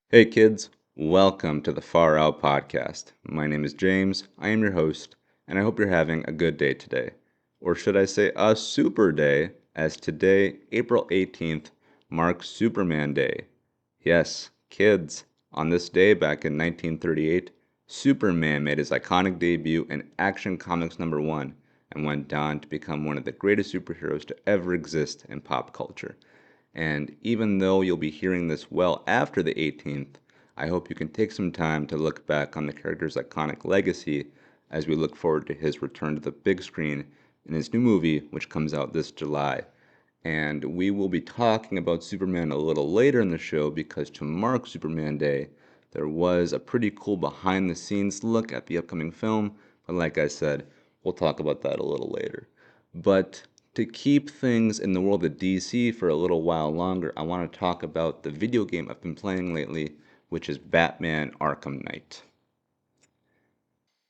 Hey kids, welcome to the Far Out Podcast. My name is James, I am your host, and I hope you're having a good day today. Or should I say a super day, as today, April 18th, marks Superman Day. Yes, kids, on this day back in 1938, Superman made his iconic debut in Action Comics #1 and went on to become one of the greatest superheroes to ever exist in pop culture. And even though you'll be hearing this well after the 18th, I hope you can take some time to look back on the character's iconic legacy as we look forward to his return to the big screen in his new movie, which comes out this July. And we will be talking about Superman a little later in the show because to mark Superman Day, there was a pretty cool behind the scenes look at the upcoming film. But like I said, we'll talk about that a little later. But to keep things in the world of DC for a little while longer, I want to talk about the video game I've been playing lately, which is Batman Arkham Knight.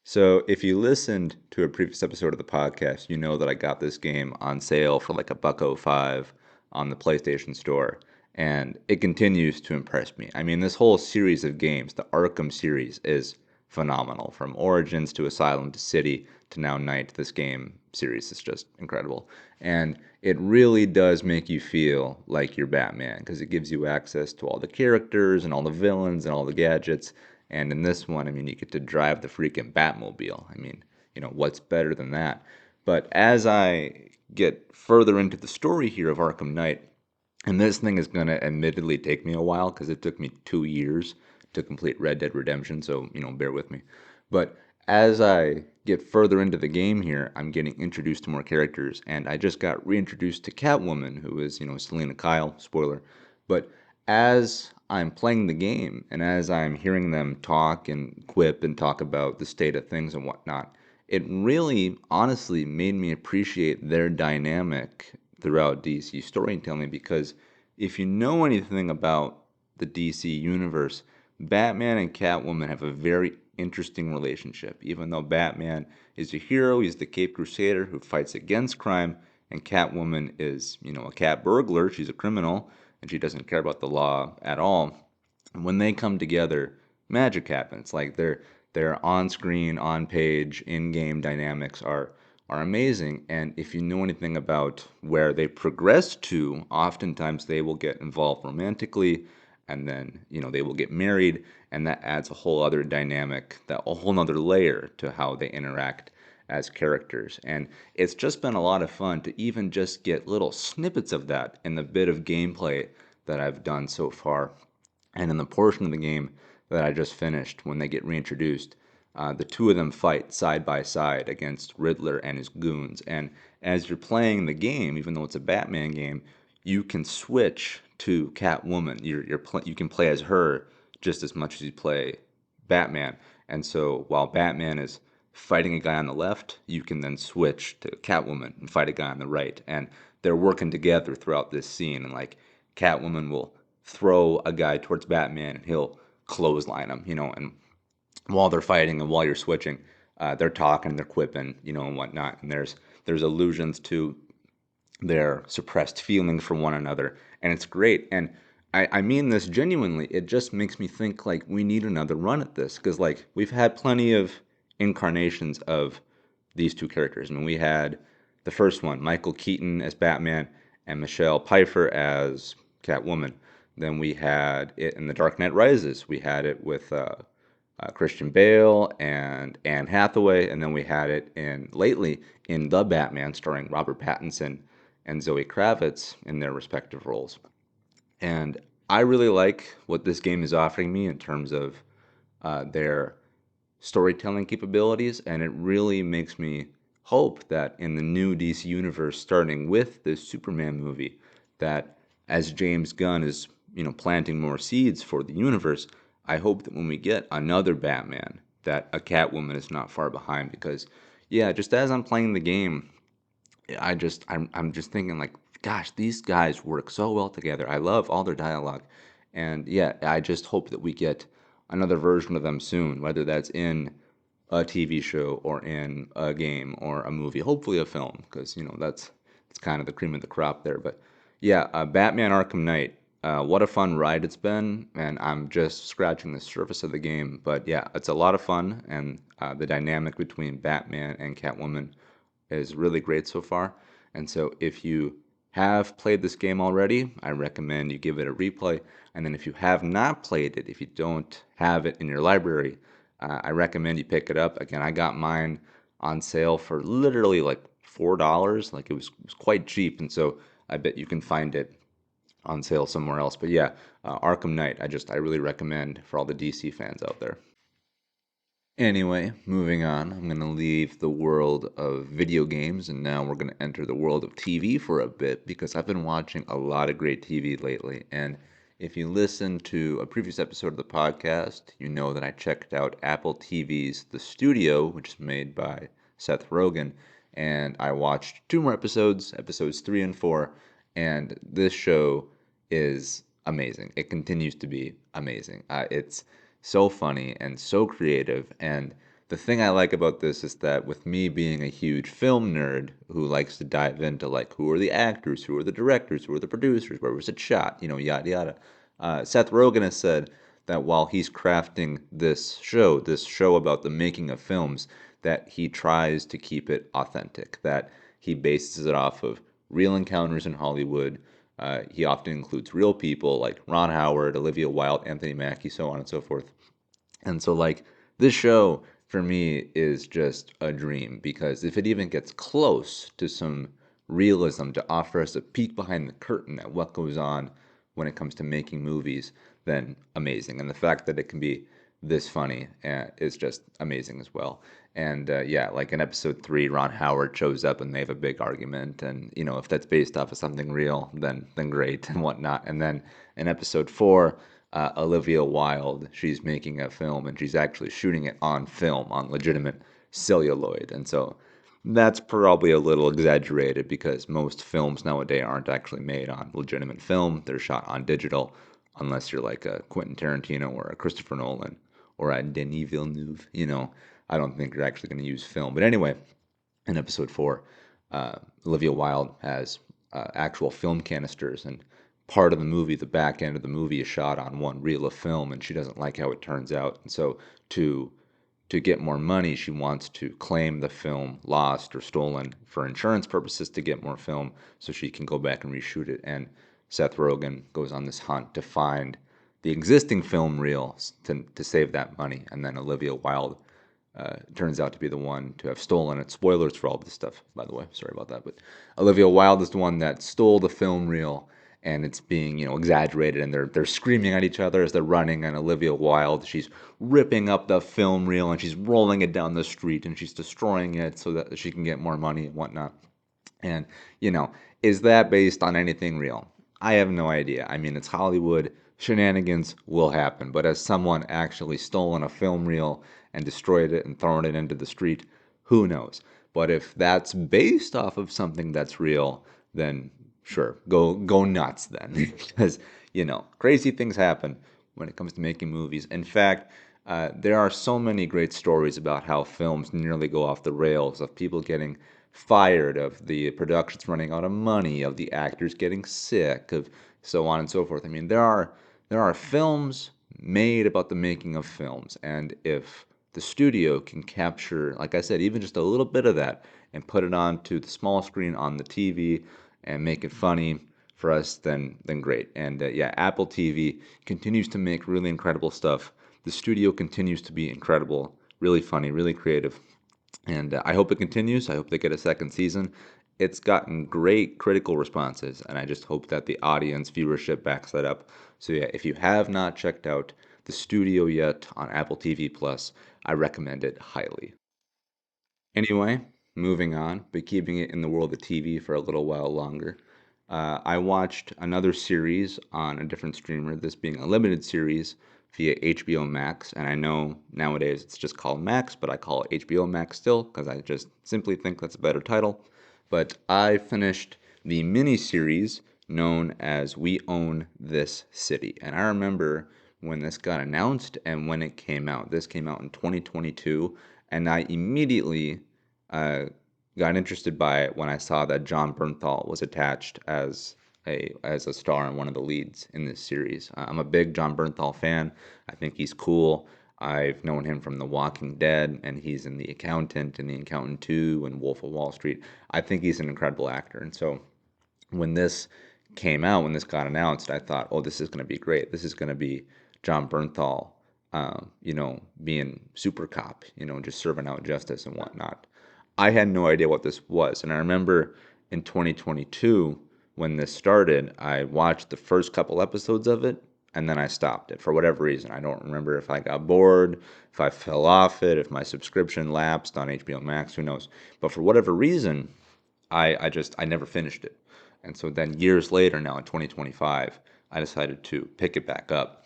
So, if you listened to a previous episode of the podcast, you know that I got this game on sale for like $1.05 on the PlayStation Store, and it continues to impress me. I mean, this whole series of games, the Arkham series, is phenomenal. From Origins to Asylum to City to now Night, this game series is just incredible. And it really does make you feel like you're Batman because it gives you access to all the characters and all the villains and all the gadgets. And in this one, I mean, you get to drive the freaking Batmobile. I mean, what's better than that? But as I get further into the story here of Arkham Knight, and this thing is going to admittedly take me a while because it took me 2 years to complete Red Dead Redemption, so, bear with me. But as I get further into the game here, I'm getting introduced to more characters, and I just got reintroduced to Catwoman, who is, Selena Kyle, spoiler. But as I'm playing the game and as I'm hearing them talk and quip and talk about the state of things and whatnot, it really honestly made me appreciate their dynamic throughout DC storytelling because if you know anything about the DC universe, Batman and Catwoman have a very interesting relationship. Even though Batman is a hero, he's the Cape Crusader who fights against crime, and Catwoman is, a cat burglar, she's a criminal, and she doesn't care about the law at all. And when they come together, magic happens. Like their on-screen, on-page, in-game dynamics are amazing. And if you know anything about where they progress to, oftentimes they will get involved romantically, and then they will get married, and that adds a whole other dynamic, that a whole other layer to how they interact as characters. And it's just been a lot of fun to even just get little snippets of that in the bit of gameplay that I've done so far. And in the portion of the game that I just finished, when they get reintroduced, the two of them fight side by side against Riddler and his goons. And as you're playing the game, even though it's a Batman game, you can switch to Catwoman. You can play as her just as much as you play Batman. And so while Batman is fighting a guy on the left, you can then switch to Catwoman and fight a guy on the right. And they're working together throughout this scene. And like Catwoman will throw a guy towards Batman and he'll clothesline him, and while they're fighting and while you're switching, they're talking, they're quipping, and whatnot. And there's allusions to their suppressed feelings for one another, and it's great. And I mean this genuinely. It just makes me think like we need another run at this because like we've had plenty of incarnations of these two characters. I mean, we had the first one, Michael Keaton as Batman and Michelle Pfeiffer as Catwoman. Then we had it in The Dark Knight Rises. We had it with Christian Bale and Anne Hathaway, and then we had it lately in The Batman, starring Robert Pattinson and Zoe Kravitz in their respective roles. And I really like what this game is offering me in terms of their storytelling capabilities, and it really makes me hope that in the new DC universe, starting with this Superman movie, that as James Gunn is planting more seeds for the universe, I hope that when we get another Batman, that a Catwoman is not far behind. Because, yeah, just as I'm playing the game, I'm just thinking like, gosh, these guys work so well together. I love all their dialogue, and yeah, I just hope that we get another version of them soon, whether that's in a TV show or in a game or a movie, hopefully a film, because that's kind of the cream of the crop there. But yeah, Batman Arkham Knight. What a fun ride it's been, and I'm just scratching the surface of the game. But yeah, it's a lot of fun, and the dynamic between Batman and Catwoman is really great so far. And so if you have played this game already, I recommend you give it a replay. And then if you have not played it, if you don't have it in your library, I recommend you pick it up. Again, I got mine on sale for literally like $4. Like it was quite cheap, and so I bet you can find it on sale somewhere else. But yeah, Arkham Knight, I really recommend for all the DC fans out there. Anyway, moving on, I'm going to leave the world of video games and now we're going to enter the world of TV for a bit because I've been watching a lot of great TV lately. And if you listen to a previous episode of the podcast, you know that I checked out Apple TV's The Studio, which is made by Seth Rogen, and I watched two more episodes, episodes 3 and 4, and this show is amazing. It continues to be amazing. It's so funny and so creative. And the thing I like about this is that with me being a huge film nerd who likes to dive into like who are the actors, who are the directors, who are the producers, where was it shot, yada yada. Seth Rogen has said that while he's crafting this show about the making of films, that he tries to keep it authentic, that he bases it off of real encounters in Hollywood. He often includes real people like Ron Howard, Olivia Wilde, Anthony Mackie, so on and so forth. And so, like, this show for me is just a dream because if it even gets close to some realism to offer us a peek behind the curtain at what goes on when it comes to making movies, then amazing. And the fact that it can be this funny is just amazing as well. And yeah, like in episode 3, Ron Howard shows up and they have a big argument. And if that's based off of something real, then great and whatnot. And then in episode 4, Olivia Wilde, she's making a film and she's actually shooting it on film, on legitimate celluloid. And so that's probably a little exaggerated because most films nowadays aren't actually made on legitimate film. They're shot on digital, unless you're like a Quentin Tarantino or a Christopher Nolan or a Denis Villeneuve. I don't think you're actually going to use film. But anyway, in episode 4, Olivia Wilde has actual film canisters, and part of the movie, the back end of the movie, is shot on one reel of film, and she doesn't like how it turns out. And so to to get more money, she wants to claim the film lost or stolen for insurance purposes to get more film so she can go back and reshoot it. And Seth Rogen goes on this hunt to find the existing film reel to save that money. And then Olivia Wilde turns out to be the one to have stolen it. Spoilers for all this stuff, by the way. Sorry about that. But Olivia Wilde is the one that stole the film reel, and it's being exaggerated, and they're screaming at each other as they're running. And Olivia Wilde, she's ripping up the film reel and she's rolling it down the street and she's destroying it so that she can get more money and whatnot. And is that based on anything real? I have no idea. I mean, it's Hollywood. Shenanigans will happen, but has someone actually stolen a film reel and destroyed it and thrown it into the street? Who knows? But if that's based off of something that's real, then sure, go nuts then, because crazy things happen when it comes to making movies. In fact, there are so many great stories about how films nearly go off the rails, of people getting fired, of the productions running out of money, of the actors getting sick, of so on and so forth. I mean, there are films made about the making of films, and if the studio can capture, like I said, even just a little bit of that and put it onto the small screen on the TV and make it funny for us, then great. And yeah, Apple TV continues to make really incredible stuff. The studio continues to be incredible, really funny, really creative, and I hope it continues. I hope they get a second season. It's gotten great critical responses, and I just hope that the audience viewership backs that up. So yeah, if you have not checked out the studio yet on Apple TV Plus, I recommend it highly. Anyway, moving on, but keeping it in the world of TV for a little while longer. I watched another series on a different streamer, this being a limited series via HBO Max. And I know nowadays it's just called Max, but I call it HBO Max still because I just simply think that's a better title. But I finished the mini series known as We Own This City. And I remember when this got announced and when it came out. This came out in 2022, and I immediately uh, got interested by it when I saw that John Bernthal was attached as a star in one of the leads in this series. I'm a big John Bernthal fan. I think he's cool. I've known him from The Walking Dead, and he's in The Accountant and The Accountant 2 and Wolf of Wall Street. I think he's an incredible actor. And so when this came out, when this got announced, I thought, oh, this is going to be great. This is going to be John Bernthal, being super cop, just serving out justice and whatnot. I had no idea what this was. And I remember in 2022, when this started, I watched the first couple episodes of it and then I stopped it for whatever reason. I don't remember if I got bored, if I fell off it, if my subscription lapsed on HBO Max, who knows. But for whatever reason, I never finished it. And so then years later, now in 2025, I decided to pick it back up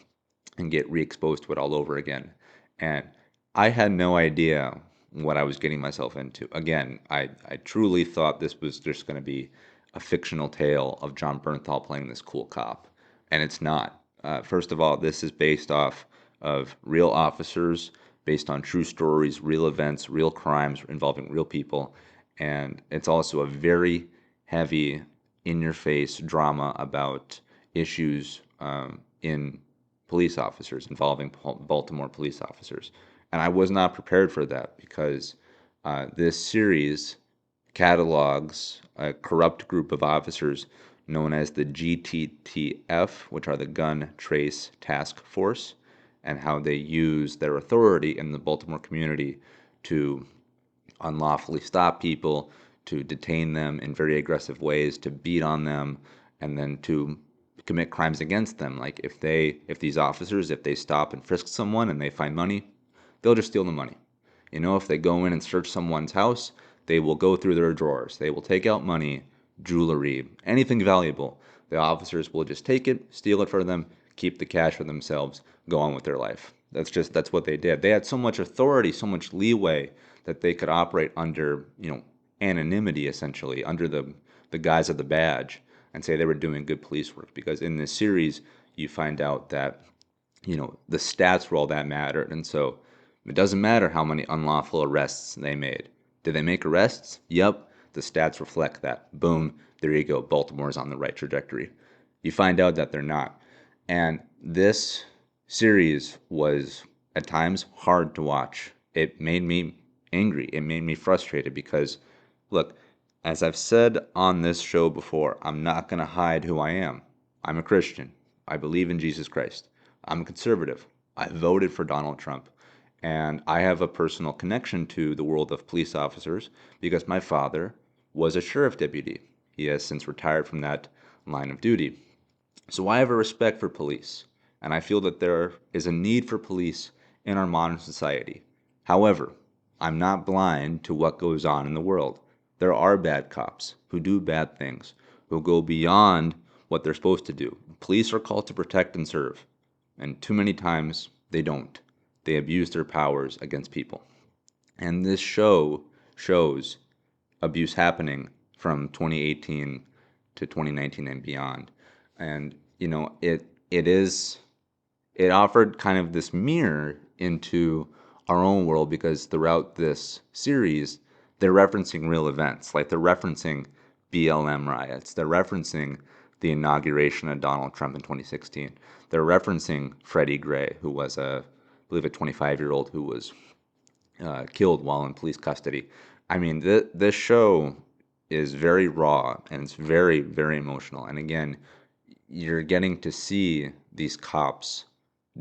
and get re-exposed to it all over again. And I had no idea what I was getting myself into. Again, I truly thought this was just going to be a fictional tale of John Bernthal playing this cool cop, and it's not. First of all, this is based off of real officers, based on true stories, real events, real crimes involving real people, and it's also a very heavy, in-your-face drama about issues in police officers, involving Baltimore police officers. And I was not prepared for that because this series catalogs a corrupt group of officers known as the GTTF, which are the Gun Trace Task Force, and how they use their authority in the Baltimore community to unlawfully stop people, to detain them in very aggressive ways, to beat on them, and then to commit crimes against them. Like if these officers, if they stop and frisk someone and they find money, they'll just steal the money. If they go in and search someone's house, they will go through their drawers. They will take out money, jewelry, anything valuable. The officers will just take it, steal it for them, keep the cash for themselves, go on with their life. That's what they did. They had so much authority, so much leeway that they could operate under, anonymity essentially, under the guise of the badge, and say they were doing good police work. Because in this series, you find out that, the stats were all that mattered. And so it doesn't matter how many unlawful arrests they made. Did they make arrests? Yep. The stats reflect that. Boom. There you go. Baltimore's on the right trajectory. You find out that they're not. And this series was at times hard to watch. It made me angry. It made me frustrated because, look, as I've said on this show before, I'm not going to hide who I am. I'm a Christian. I believe in Jesus Christ. I'm a conservative. I voted for Donald Trump. And I have a personal connection to the world of police officers because my father was a sheriff deputy. He has since retired from that line of duty. So I have a respect for police, and I feel that there is a need for police in our modern society. However, I'm not blind to what goes on in the world. There are bad cops who do bad things, who go beyond what they're supposed to do. Police are called to protect and serve, and too many times they don't. They abuse their powers against people. And this show shows abuse happening from 2018 to 2019 and beyond. And it offered kind of this mirror into our own world because throughout this series they're referencing real events, like they're referencing BLM riots, they're referencing the inauguration of Donald Trump in 2016, they're referencing Freddie Gray, who was I believe a 25-year-old who was killed while in police custody. I mean, this show is very raw and it's very, very emotional. And again, you're getting to see these cops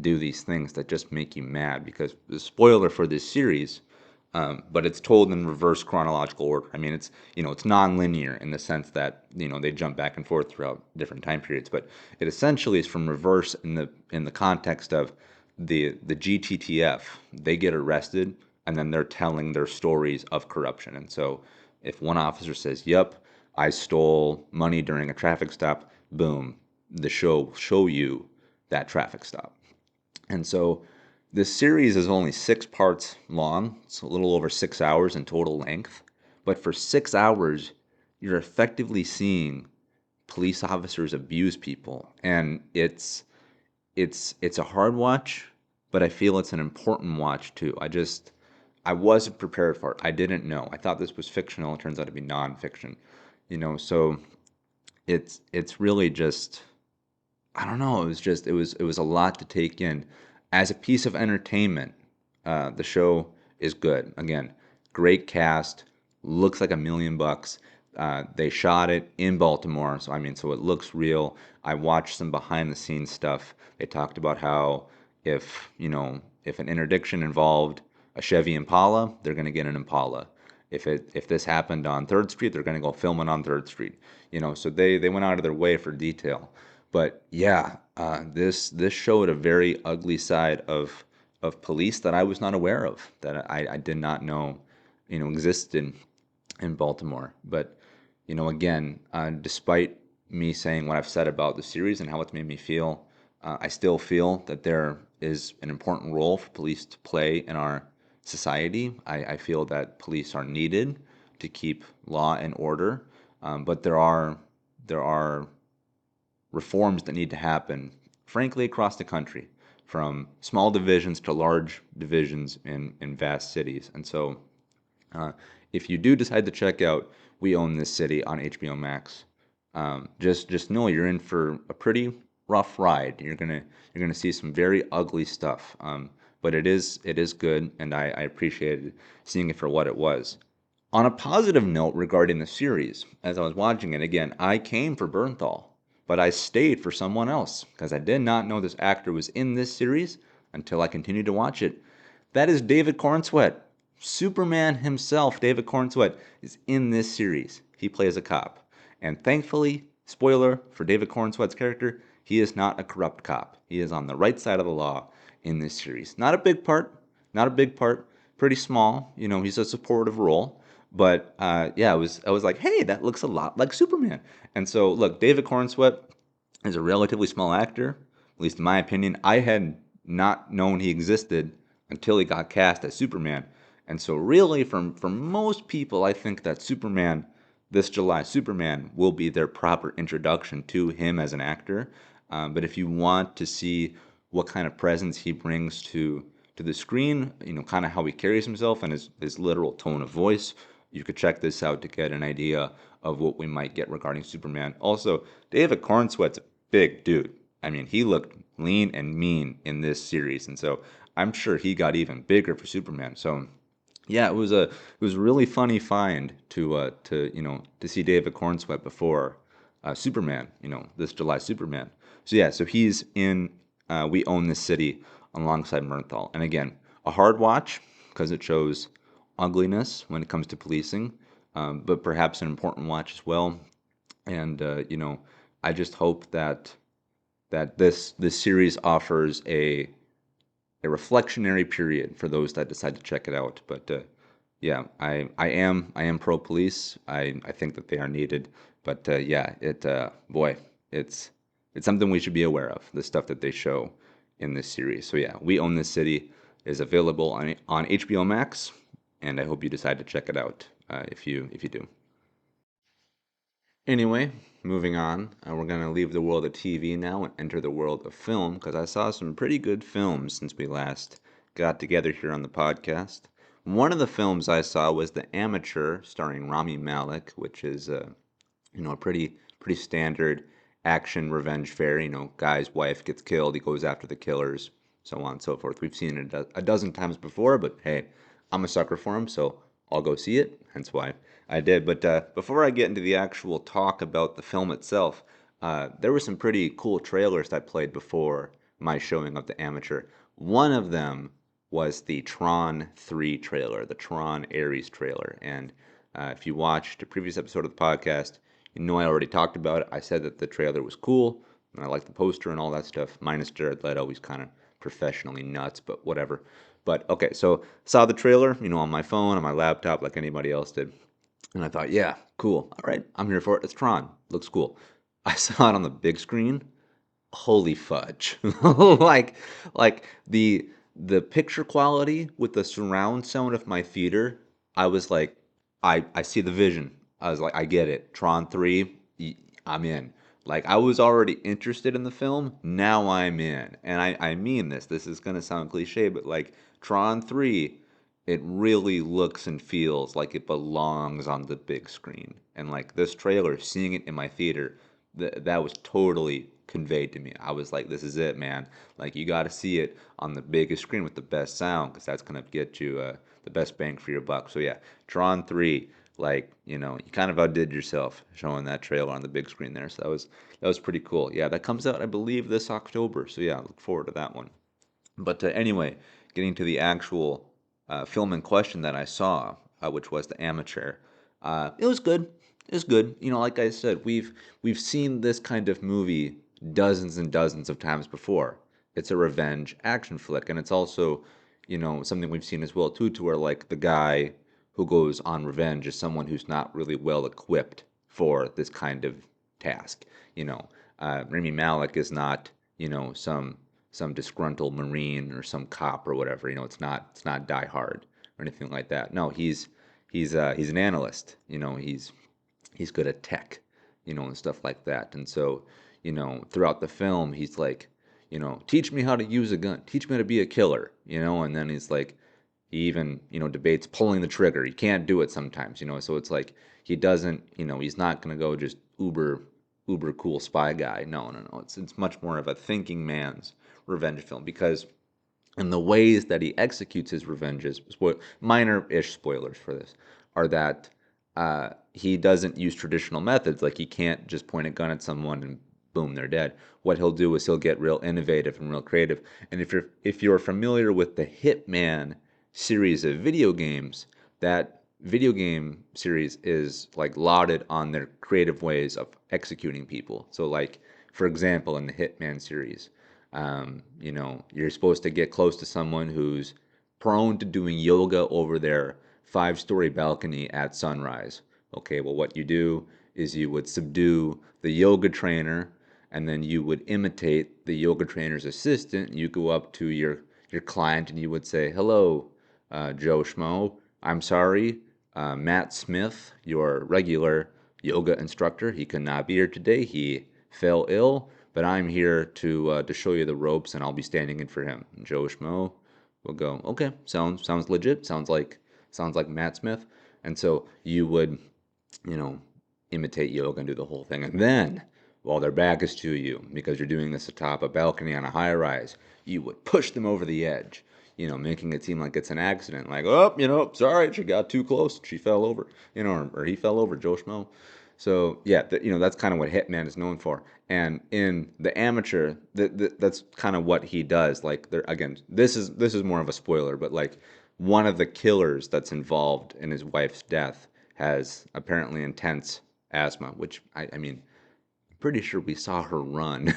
do these things that just make you mad because the spoiler for this series, but it's told in reverse chronological order. I mean, it's non-linear in the sense that they jump back and forth throughout different time periods, but it essentially is from reverse in the context of the GTTF. They get arrested and then they're telling their stories of corruption. And so if one officer says, "Yep, I stole money during a traffic stop," boom, the show will show you that traffic stop. And so this series is only 6 parts long. It's a little over 6 hours in total length. But for 6 hours, you're effectively seeing police officers abuse people. And it's a hard watch, but I feel it's an important watch too. I wasn't prepared for it. I didn't know. I thought this was fictional. It turns out to be nonfiction. So it's really just, I don't know. It was a lot to take in. As a piece of entertainment, the show is good. Again, great cast, looks like $1 million. They shot it in Baltimore, so I mean, so it looks real. I watched some behind the scenes stuff. They talked about how if an interdiction involved a Chevy Impala, they're going to get an Impala. If this happened on Third Street, they're going to go film it on Third Street. So they went out of their way for detail. But yeah, this showed a very ugly side of police that I was not aware of, that I did not know, existed in Baltimore. But again, despite me saying what I've said about the series and how it's made me feel, I still feel that there is an important role for police to play in our society. I feel that police are needed to keep law and order, but there are reforms that need to happen, frankly, across the country, from small divisions to large divisions in vast cities. And so, uh, if you do decide to check out We Own This City on HBO Max, just know you're in for a pretty rough ride. You're gonna see some very ugly stuff. But it is good, and I appreciated seeing it for what it was. On a positive note regarding the series, as I was watching it again, I came for Bernthal, but I stayed for someone else because I did not know this actor was in this series until I continued to watch it. That is David Cornsweet. Superman himself, David Cornsweet, is in this series. He plays a cop. And thankfully, spoiler for David Cornsweet's character, he is not a corrupt cop. He is on the right side of the law in this series. Not a big part, not a big part, pretty small. He's a supportive role. But yeah, I was like, hey, that looks a lot like Superman. And so, look, David Cornsweet is a relatively small actor, at least in my opinion. I had not known he existed until he got cast as Superman. And so, really, for most people, I think that Superman, this July, Superman will be their proper introduction to him as an actor. But if you want to see what kind of presence he brings to the screen, kind of how he carries himself and his literal tone of voice, you could check this out to get an idea of what we might get regarding Superman. Also, David Cornsweet's a big dude. I mean, he looked lean and mean in this series, and so I'm sure he got even bigger for Superman. So yeah, it was a really funny find to see David Cornsweet before Superman. This July Superman. So yeah, so he's in We Own This City alongside Mernthal, and again, a hard watch because it shows ugliness when it comes to policing, but perhaps an important watch as well. And I just hope that this series offers a reflectionary period for those that decide to check it out. But yeah, I am pro police. I think that they are needed. But yeah, boy, it's it's something we should be aware of. The stuff that they show in this series. So yeah, We Own This City is available on HBO Max, and I hope you decide to check it out if you do. Anyway, moving on, we're going to leave the world of TV now and enter the world of film because I saw some pretty good films since we last got together here on the podcast. One of the films I saw was The Amateur, starring Rami Malek, which is a pretty standard action revenge fare. Guy's wife gets killed, he goes after the killers, so on and so forth. We've seen it a dozen times before, but hey, I'm a sucker for him, so I'll go see it. Hence why I did. But before I get into the actual talk about the film itself, there were some pretty cool trailers that played before my showing of The Amateur. One of them was the Tron 3 trailer, the Tron Ares trailer. And if you watched a previous episode of the podcast, you know I already talked about it. I said that the trailer was cool, and I liked the poster and all that stuff, minus Jared Leto. He's kind of professionally nuts, but whatever. But okay, so saw the trailer, on my phone, on my laptop, like anybody else did. And I thought, yeah, cool. All right, I'm here for it. It's Tron. Looks cool. I saw it on the big screen. Holy fudge. like like the picture quality with the surround sound of my theater, I was like, I see the vision. I was like, I get it. Tron 3, I'm in. Like, I was already interested in the film. Now I'm in. And I mean this. This is going to sound cliche, but like Tron 3, it really looks and feels like it belongs on the big screen. And like this trailer, seeing it in my theater, that was totally conveyed to me. I was like, this is it, man. Like you got to see it on the biggest screen with the best sound because that's gonna get you the best bang for your buck. So yeah, Tron 3, like you kind of outdid yourself showing that trailer on the big screen there. So that was pretty cool. Yeah, that comes out I believe this October. So yeah, look forward to that one. But anyway, getting to the actual film in question that I saw, which was The Amateur, it was good. It was good. Like I said, we've seen this kind of movie dozens and dozens of times before. It's a revenge action flick, and it's also, something we've seen as well too, to where like the guy who goes on revenge is someone who's not really well equipped for this kind of task. Rami Malek is not, some disgruntled marine or some cop or whatever. It's not Die Hard or anything like that. No, he's an analyst. He's good at tech, and stuff like that. And so, throughout the film, he's like, teach me how to use a gun, teach me how to be a killer, and then he's like, he even, debates pulling the trigger. He can't do it sometimes, so it's like he doesn't, he's not gonna go just uber cool spy guy. No, no, no. It's much more of a thinking man's revenge film because in the ways that he executes his revenges, minor-ish spoilers for this, are that he doesn't use traditional methods. Like he can't just point a gun at someone and boom, they're dead. What he'll do is he'll get real innovative and real creative. And if you're familiar with the Hitman series of video games, that video game series is like lauded on their creative ways of executing people. So like for example, in the Hitman series, you're supposed to get close to someone who's prone to doing yoga over their 5-story balcony at sunrise. Okay, well, what you do is you would subdue the yoga trainer, and then you would imitate the yoga trainer's assistant. You go up to your client and you would say, "Hello, Joe Schmo. I'm sorry, Matt Smith, your regular yoga instructor. He could not be here today. He fell ill, but I'm here to show you the ropes, and I'll be standing in for him." And Joe Schmo will go, "Okay, sounds legit. Sounds like Matt Smith." And so you would, you know, imitate yoga and do the whole thing, and then while their back is to you, because you're doing this atop a balcony on a high rise, you would push them over the edge, making it seem like it's an accident. Like, oh, sorry, she got too close. She fell over, or he fell over, Joe Schmo. So, yeah, that's kind of what Hitman is known for. And in The Amateur, that's kind of what he does. Like, there again, this is more of a spoiler, but like one of the killers that's involved in his wife's death has apparently intense asthma, which I mean, pretty sure we saw her run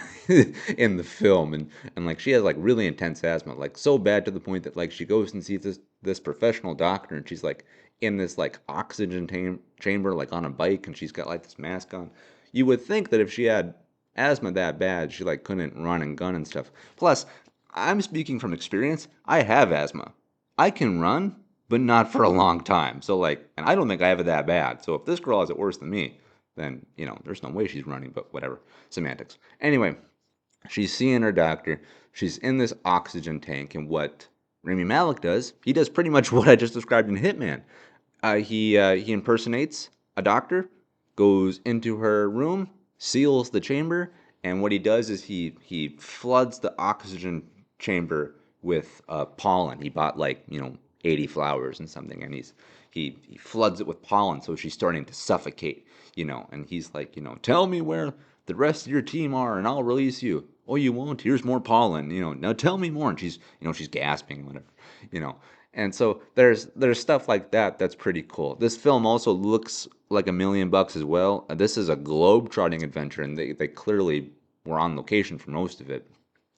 in the film, and like she has like really intense asthma, like so bad to the point that like she goes and sees this professional doctor, and she's like in this like oxygen chamber, like on a bike, and she's got like this mask on. You would think that if she had asthma that bad, she like couldn't run and gun and stuff. Plus, I'm speaking from experience. I have asthma. I can run, but not for a long time. So like, and I don't think I have it that bad. So if this girl has it worse than me, then there's no way she's running, but whatever. Semantics. Anyway, she's seeing her doctor. She's in this oxygen tank, and what Rami Malek does, he does pretty much what I just described in Hitman. He impersonates a doctor, goes into her room, seals the chamber, and what he does is he floods the oxygen chamber with pollen. He bought like 80 flowers and something, and he floods it with pollen, so she's starting to suffocate. And he's like, tell me where the rest of your team are, and I'll release you. Oh, you won't? Here's more pollen. Now tell me more. And she's gasping, whatever. You know, and so there's stuff like that that's pretty cool. This film also looks like $1,000,000 as well. This is a globe-trotting adventure, and they clearly were on location for most of it.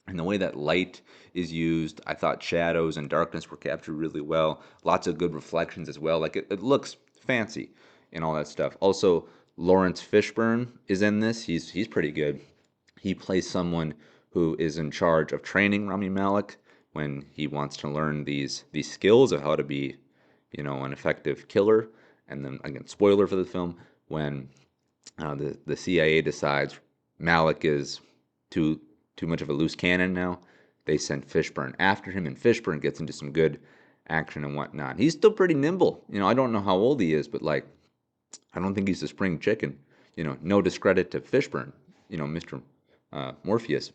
And the way that light is used, I thought shadows and darkness were captured really well. Lots of good reflections as well. Like it looks fancy and all that stuff. Also, Lawrence Fishburne is in this. He's pretty good. He plays someone who is in charge of training Rami Malek when he wants to learn these skills of how to be, an effective killer. And then again, spoiler for the film, when the CIA decides Malek is too much of a loose cannon now, they send Fishburne after him, and Fishburne gets into some good action and whatnot. He's still pretty nimble. I don't know how old he is, but like, I don't think he's a spring chicken. No discredit to Fishburne, Mr. Morpheus.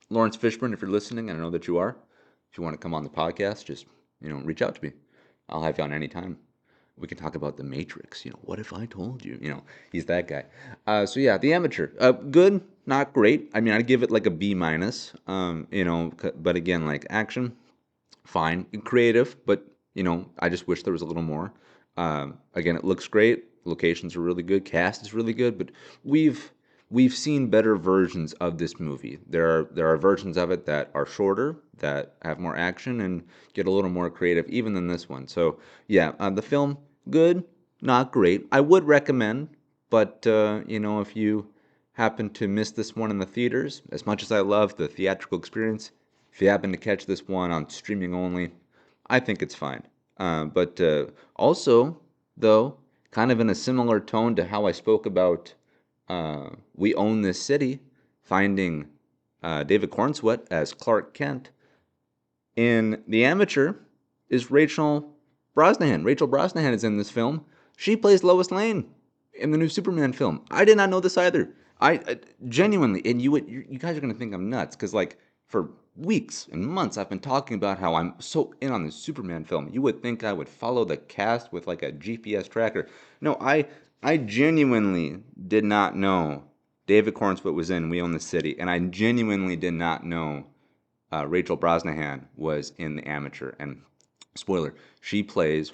Lawrence Fishburne, if you're listening, and I know that you are, if you want to come on the podcast, just, reach out to me. I'll have you on any time. We can talk about the Matrix. What if I told you? He's that guy. So yeah, The Amateur. Good, not great. I mean, I'd give it like a B minus. But again, like action, fine, creative, but I just wish there was a little more. Again, it looks great. Locations are really good. Cast is really good, but we've we've seen better versions of this movie. There are versions of it that are shorter, that have more action, and get a little more creative, even than this one. So yeah, the film good, not great. I would recommend, but if you happen to miss this one in the theaters, as much as I love the theatrical experience, if you happen to catch this one on streaming only, I think it's fine. But also, though, kind of in a similar tone to how I spoke about We Own This City, finding David Cornsweet as Clark Kent, in The Amateur is Rachel Brosnahan. Rachel Brosnahan is in this film. She plays Lois Lane in the new Superman film. I did not know this either. I genuinely, and you guys are gonna think I'm nuts because like for weeks and months I've been talking about how I'm so in on the Superman film. You would think I would follow the cast with like a GPS tracker. No, I genuinely did not know David Cornsweet was in We Own the City, and I genuinely did not know Rachel Brosnahan was in The Amateur. And spoiler, she plays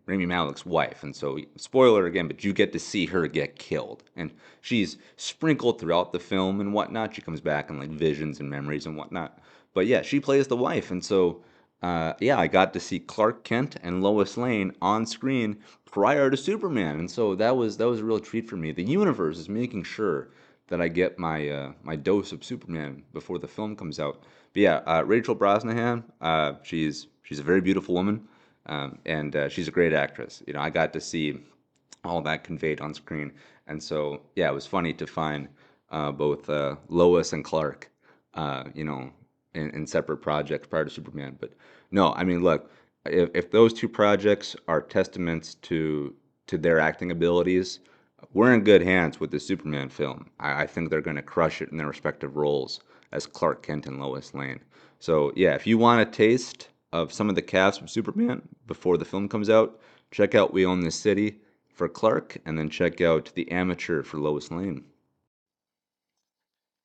Rami Malek's wife. And so, spoiler again, but you get to see her get killed. And she's sprinkled throughout the film and whatnot. She comes back in like visions and memories and whatnot. But yeah, she plays the wife. And so, yeah, I got to see Clark Kent and Lois Lane on screen prior to Superman. And so that was a real treat for me. The universe is making sure that I get my dose of Superman before the film comes out. But yeah, Rachel Brosnahan, she's a very beautiful woman, and she's a great actress. I got to see all that conveyed on screen, and so yeah, it was funny to find both Lois and Clark, in separate projects prior to Superman. But no, I mean, look, if those two projects are testaments to their acting abilities, we're in good hands with the Superman film. I think they're going to crush it in their respective roles as Clark Kent and Lois Lane. So yeah, if you want a taste of some of the cast from Superman before the film comes out, check out We Own This City for Clark, and then check out The Amateur for Lois Lane.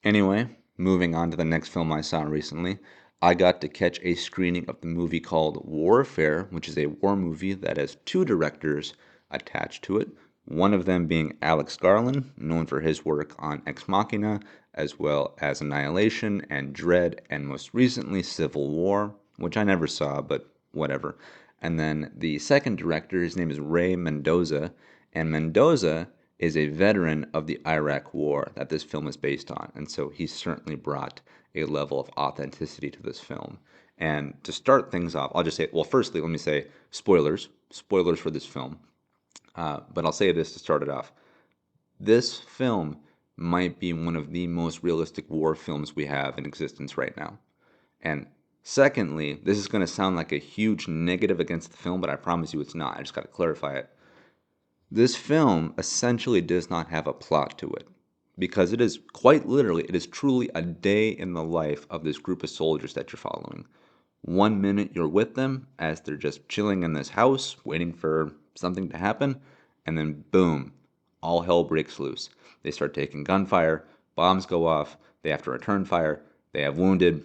Anyway, moving on to the next film I saw recently, I got to catch a screening of the movie called Warfare, which is a war movie that has two directors attached to it. One of them being Alex Garland, known for his work on Ex Machina, as well as Annihilation and Dread, and most recently Civil War, which I never saw, but whatever. And then the second director, his name is Ray Mendoza, and Mendoza is a veteran of the Iraq War that this film is based on. And so he certainly brought a level of authenticity to this film. And to start things off, I'll just say, well, firstly, let me say spoilers. Spoilers for this film. But I'll say this to start it off. This film might be one of the most realistic war films we have in existence right now. And secondly, this is going to sound like a huge negative against the film, but I promise you it's not. I just got to clarify it. This film essentially does not have a plot to it because it is quite literally, it is truly a day in the life of this group of soldiers that you're following. 1 minute you're with them as they're just chilling in this house waiting for something to happen, and then boom, all hell breaks loose. They start taking gunfire, bombs go off, they have to return fire, they have wounded,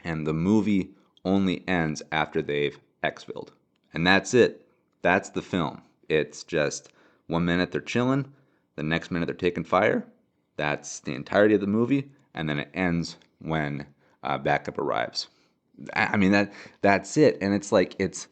and the movie only ends after they've exfilled. And that's it. That's the film. It's just 1 minute they're chilling, the next minute they're taking fire. That's the entirety of the movie, and then it ends when backup arrives. I mean that's it, and it's like it's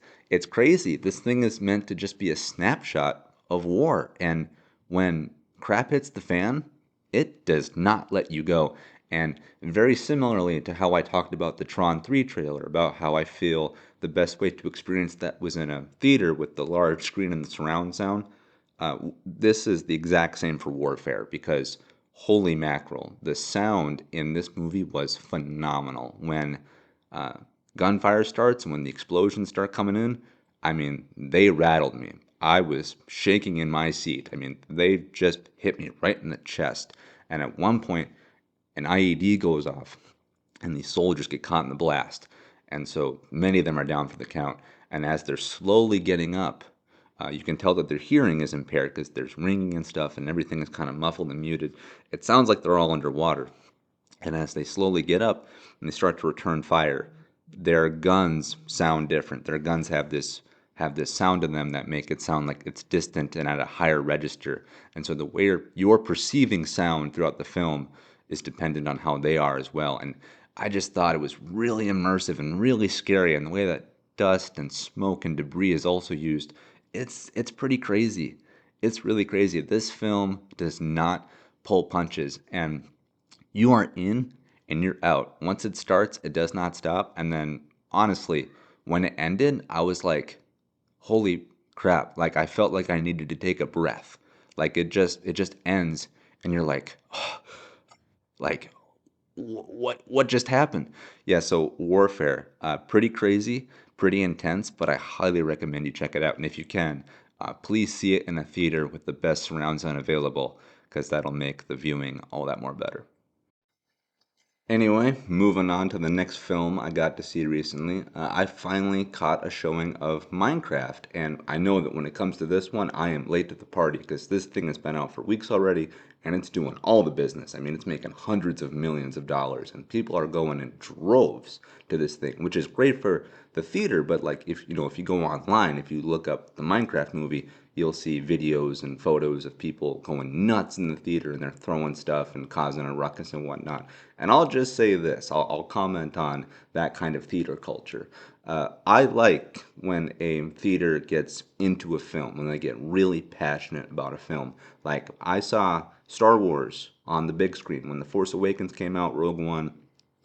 crazy. This thing is meant to just be a snapshot of war, and when crap hits the fan, it does not let you go. And very similarly to how I talked about the Tron 3 trailer, about how I feel the best way to experience that was in a theater with the large screen and the surround sound, this is the exact same for Warfare because holy mackerel, the sound in this movie was phenomenal. When uh, gunfire starts and when the explosions start coming in, I mean, they rattled me. I was shaking in my seat. I mean, they just hit me right in the chest. And at one point, an IED goes off, and these soldiers get caught in the blast. And so many of them are down for the count. And as they're slowly getting up, you can tell that their hearing is impaired because there's ringing and stuff, and everything is kind of muffled and muted. It sounds like they're all underwater. And as they slowly get up and they start to return fire, their guns sound different. Their guns have this sound in them that make it sound like it's distant and at a higher register. And so the way you're perceiving sound throughout the film is dependent on how they are as well. And I just thought it was really immersive and really scary. And the way that dust and smoke and debris is also used, it's pretty crazy. It's really crazy. This film does not pull punches, and you are in and you're out. Once it starts, it does not stop. And then honestly, when it ended, I was like, holy crap. Like I felt like I needed to take a breath. Like it just ends and you're like, oh, like what just happened? Yeah, so Warfare, pretty crazy, pretty intense, but I highly recommend you check it out. And if you can, please see it in a theater with the best surround sound available, because that'll make the viewing all that more better. Anyway, moving on to the next film I got to see recently. I finally caught a showing of Minecraft, and I know that when it comes to this one, I am late to the party because this thing has been out for weeks already, and it's doing all the business. I mean, it's making hundreds of millions of dollars, and people are going in droves to this thing, which is great for the theater. But like, if you go online, if you look up the Minecraft movie, you'll see videos and photos of people going nuts in the theater and they're throwing stuff and causing a ruckus and whatnot. And I'll just say this, I'll comment on that kind of theater culture. I like when a theater gets into a film, when they get really passionate about a film. Like I saw Star Wars on the big screen when The Force Awakens came out, Rogue One,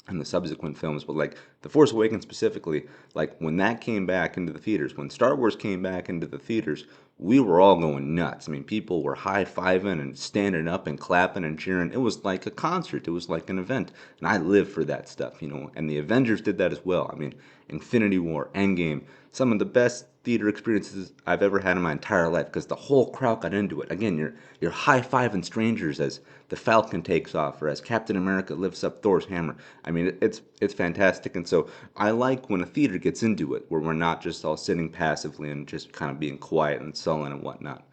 and the subsequent films, but like The Force Awakens specifically, like when that came back into the theaters, when Star Wars came back into the theaters, we were all going nuts. I mean, people were high fiving and standing up and clapping and cheering. It was like a concert, it was like an event. And I live for that stuff. And the Avengers did that as well. I mean, Infinity War, Endgame, some of the best theater experiences I've ever had in my entire life because the whole crowd got into it. Again, you're high fiving strangers as the Falcon takes off or as Captain America lifts up Thor's hammer. I mean, it's fantastic, and so I like when a theater gets into it, where we're not just all sitting passively and just kind of being quiet and sullen and whatnot.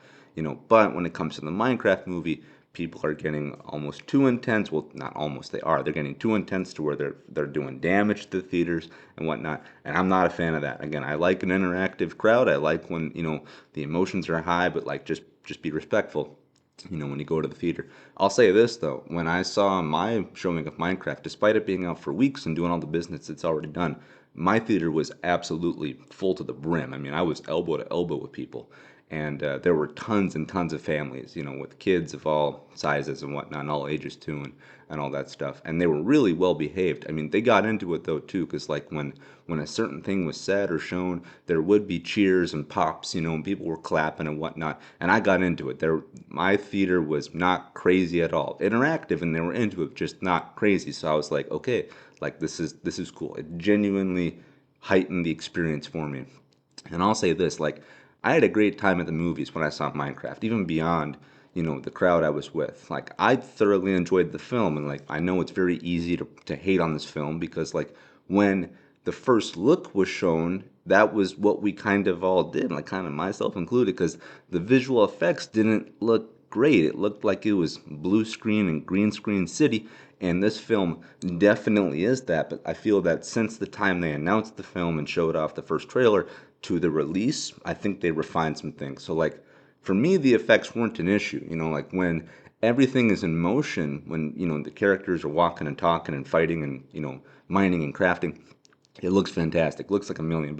But when it comes to the Minecraft movie, people are getting almost too intense. Well, not almost, they are. They're getting too intense to where they're doing damage to the theaters and whatnot. And I'm not a fan of that. Again, I like an interactive crowd. I like when the emotions are high, but like just be respectful. When you go to the theater. I'll say this though, when I saw my showing of Minecraft, despite it being out for weeks and doing all the business it's already done, my theater was absolutely full to the brim. I mean, I was elbow to elbow with people, and there were tons and tons of families, with kids of all sizes and whatnot, and all ages too, and all that stuff. And they were really well behaved. I mean, they got into it though too, because like when a certain thing was said or shown, there would be cheers and pops, and people were clapping and whatnot. And I got into it. My theater was not crazy at all, interactive, and they were into it, just not crazy. So I was like, okay, like this is cool. It genuinely heightened the experience for me. And I'll say this, like, I had a great time at the movies when I saw Minecraft, even beyond, the crowd I was with. Like, I thoroughly enjoyed the film, and, like, I know it's very easy to hate on this film because, like, when the first look was shown, that was what we kind of all did, like, kind of myself included, because the visual effects didn't look great. It looked like it was blue screen and green screen city, and this film definitely is that. But I feel that since the time they announced the film and showed off the first trailer to the release, I think they refined some things. So, like, for me, the effects weren't an issue. Like when everything is in motion, when, the characters are walking and talking and fighting and, mining and crafting, it looks fantastic. It looks like $1 million.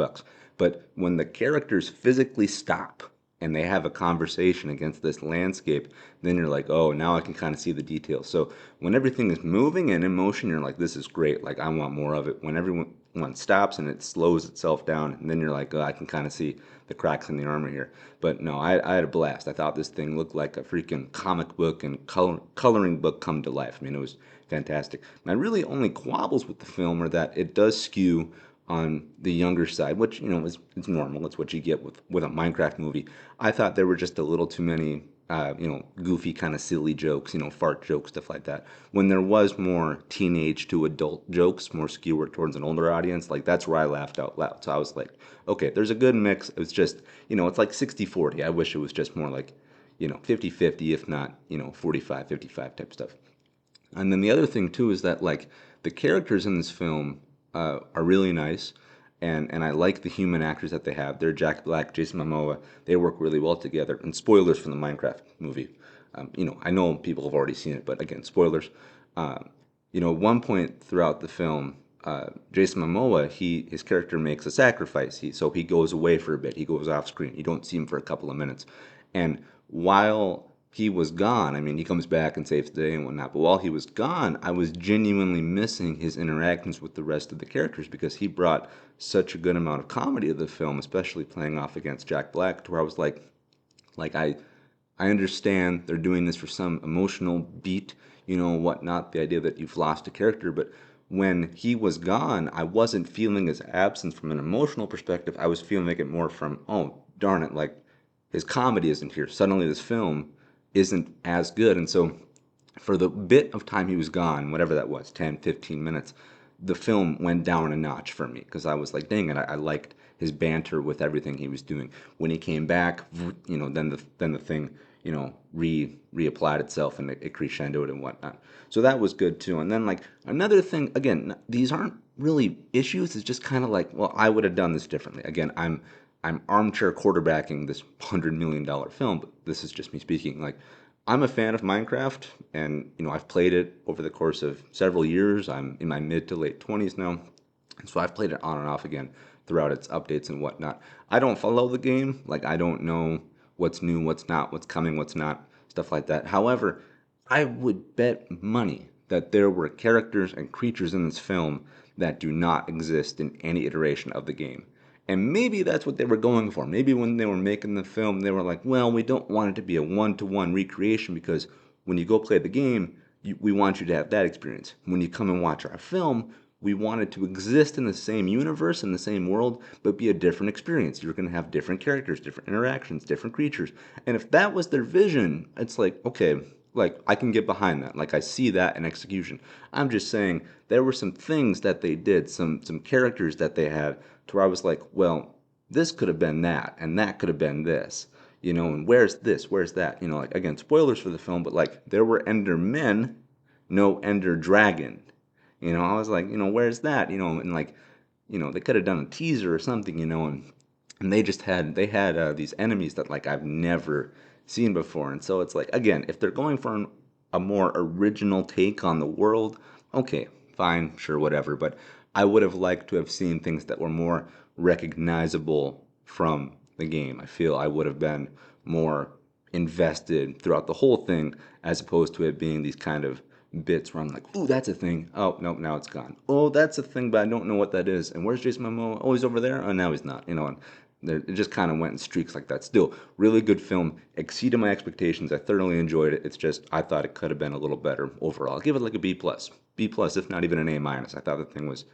But when the characters physically stop and they have a conversation against this landscape, then you're like, oh, now I can kind of see the details. So when everything is moving and in motion, you're like, this is great. Like, I want more of it. When everyone stops and it slows itself down, and then you're like, oh, I can kind of see the cracks in the armor here. But no, I had a blast. I thought this thing looked like a freaking comic book and coloring book come to life. I mean, it was fantastic. My really only quabbles with the film are that it does skew on the younger side, which is it's normal. It's what you get with a Minecraft movie. I thought there were just a little too many, goofy kind of silly jokes, fart jokes, stuff like that. When there was more teenage to adult jokes, more skewered towards an older audience, like that's where I laughed out loud. So I was like, okay, there's a good mix. It's just, it's like 60-40. I wish it was just more like, 50-50, if not, 45-55 type stuff. And then the other thing too is that like the characters in this film are really nice, and I like the human actors that they have. They're Jack Black, Jason Momoa. They work really well together. And spoilers from the Minecraft movie. I know people have already seen it, but again, spoilers. At one point throughout the film, Jason Momoa, his character makes a sacrifice. So he goes away for a bit. He goes off screen. You don't see him for a couple of minutes, and while he was gone, I mean, he comes back and saves the day and whatnot. But while he was gone, I was genuinely missing his interactions with the rest of the characters because he brought such a good amount of comedy to the film, especially playing off against Jack Black, to where I was like I understand they're doing this for some emotional beat, whatnot, the idea that you've lost a character, but when he was gone, I wasn't feeling his absence from an emotional perspective. I was feeling it more from, oh, darn it, like his comedy isn't here. Suddenly this film isn't as good. And so for the bit of time he was gone, whatever that was, 10, 15 minutes, the film went down a notch for me because I was like, dang it, I liked his banter with everything he was doing. When he came back, then the thing, reapplied itself and it crescendoed and whatnot. So that was good too. And then like another thing, again, these aren't really issues. It's just kind of like, well, I would have done this differently. Again, I'm armchair quarterbacking this $100 million film, but this is just me speaking. Like, I'm a fan of Minecraft, and I've played it over the course of several years. I'm in my mid to late 20s now, and so I've played it on and off again throughout its updates and whatnot. I don't follow the game, like I don't know what's new, what's not, what's coming, what's not, stuff like that. However, I would bet money that there were characters and creatures in this film that do not exist in any iteration of the game. And maybe that's what they were going for. Maybe when they were making the film, they were like, well, we don't want it to be a one-to-one recreation because when you go play the game, we want you to have that experience. When you come and watch our film, we want it to exist in the same universe, in the same world, but be a different experience. You're going to have different characters, different interactions, different creatures. And if that was their vision, it's like, okay, like I can get behind that. Like I see that in execution. I'm just saying there were some things that they did, some characters that they had to where I was like, well, this could have been that, and that could have been this, and where's this, where's that, like again, spoilers for the film, but like there were Ender men, no Ender dragon, I was like, where's that, and like, they could have done a teaser or something, and they had these enemies that like I've never seen before, and so it's like again, if they're going for a more original take on the world, okay, fine, sure, whatever. But I would have liked to have seen things that were more recognizable from the game. I feel I would have been more invested throughout the whole thing as opposed to it being these kind of bits where I'm like, ooh, that's a thing. Oh, no, now it's gone. Oh, that's a thing, but I don't know what that is. And where's Jason Momoa? Oh, he's over there? Oh, now he's not. And it just kind of went in streaks like that. Still, really good film. Exceeded my expectations. I thoroughly enjoyed it. It's just I thought it could have been a little better overall. I'll give it like a B plus, B plus, if not even an A minus. I thought the thing was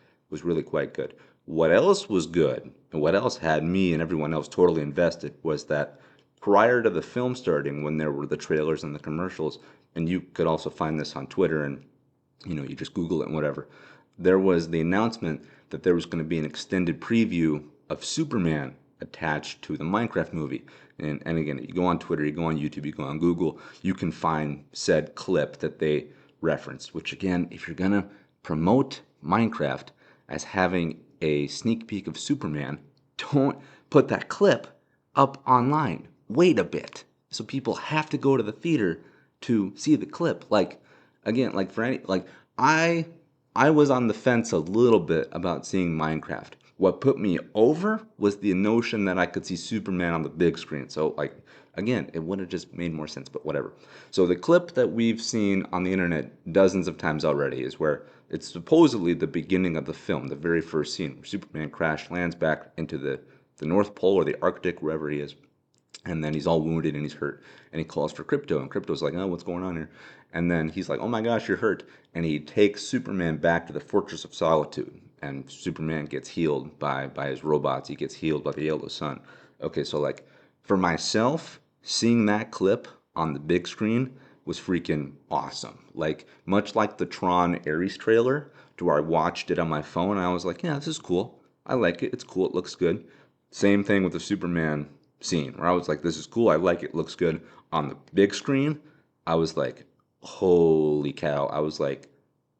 really quite good. What else was good, and what else had me and everyone else totally invested was that prior to the film starting, when there were the trailers and the commercials, and you could also find this on Twitter and you just Google it and whatever. There was the announcement that there was going to be an extended preview of Superman attached to the Minecraft movie. And again, you go on Twitter, you go on YouTube, you go on Google, you can find said clip that they referenced, which again, if you're going to promote Minecraft as having a sneak peek of Superman, don't put that clip up online. Wait a bit. So people have to go to the theater to see the clip. Like again, like for any like I was on the fence a little bit about seeing Minecraft. What put me over was the notion that I could see Superman on the big screen. So like again, it would have just made more sense, but whatever. So the clip that we've seen on the internet dozens of times already is where it's supposedly the beginning of the film, the very first scene where Superman crash lands back into the North Pole or the Arctic, wherever he is, and then he's all wounded and he's hurt, and he calls for Crypto, and Crypto's like, oh, what's going on here? And then he's like, oh my gosh, you're hurt, and he takes Superman back to the Fortress of Solitude. and Superman gets healed by his robots. He gets healed by the yellow sun. Okay, so like for myself, seeing that clip on the big screen was freaking awesome. Like much like the Tron Ares trailer, to where I watched it on my phone and I was like, yeah, this is cool. I like it. It's cool. It looks good. Same thing with the Superman scene where I was like, this is cool. I like it. Looks good. On the big screen, I was like, holy cow. I was like,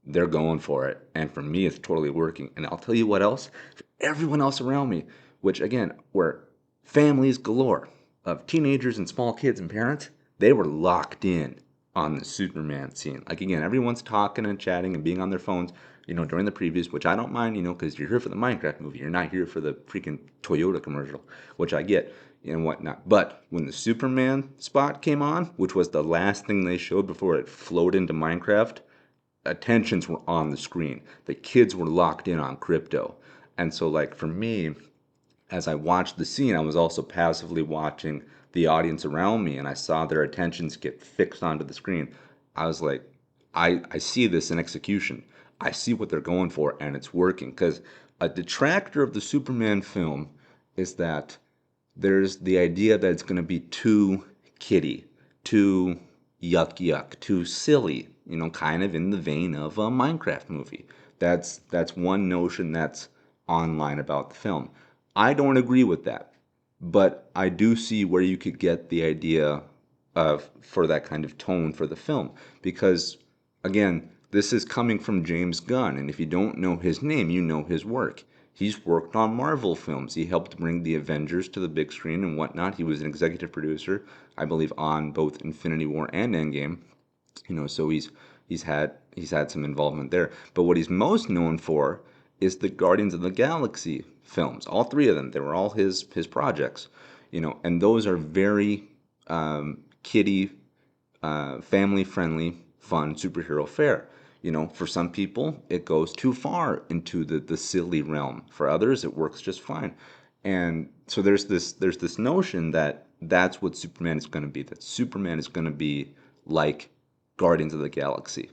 they're going for it. And for me, it's totally working. And I'll tell you what else, for everyone else around me, which again, were families galore of teenagers and small kids and parents, they were locked in on the Superman scene. Like again, everyone's talking and chatting and being on their phones, during the previews, which I don't mind, because you're here for the Minecraft movie. You're not here for the freaking Toyota commercial, which I get and whatnot. But when the Superman spot came on, which was the last thing they showed before it flowed into Minecraft, attentions were on the screen. The kids were locked in on crypto. And so, like, for me, as I watched the scene, I was also passively watching the audience around me, and I saw their attentions get fixed onto the screen. I was like, I see this in execution. I see what they're going for, and it's working. Because a detractor of the Superman film is that there's the idea that it's going to be too kiddie, too yuck, too silly, kind of in the vein of a Minecraft movie. That's one notion that's online about the film. I don't agree with that, but I do see where you could get the idea of for that kind of tone for the film because again, this is coming from James Gunn, and if you don't know his name, you know his work. He's worked on Marvel films. He helped bring the Avengers to the big screen and whatnot. He was an executive producer, I believe, on both Infinity War and Endgame. So he's had some involvement there. But what he's most known for is the Guardians of the Galaxy films. All three of them. They were all his projects. And those are very kiddie, family friendly, fun superhero fare. For some people, it goes too far into the silly realm. For others, it works just fine. And so there's this notion that that's what Superman is going to be. That Superman is going to be like Guardians of the Galaxy.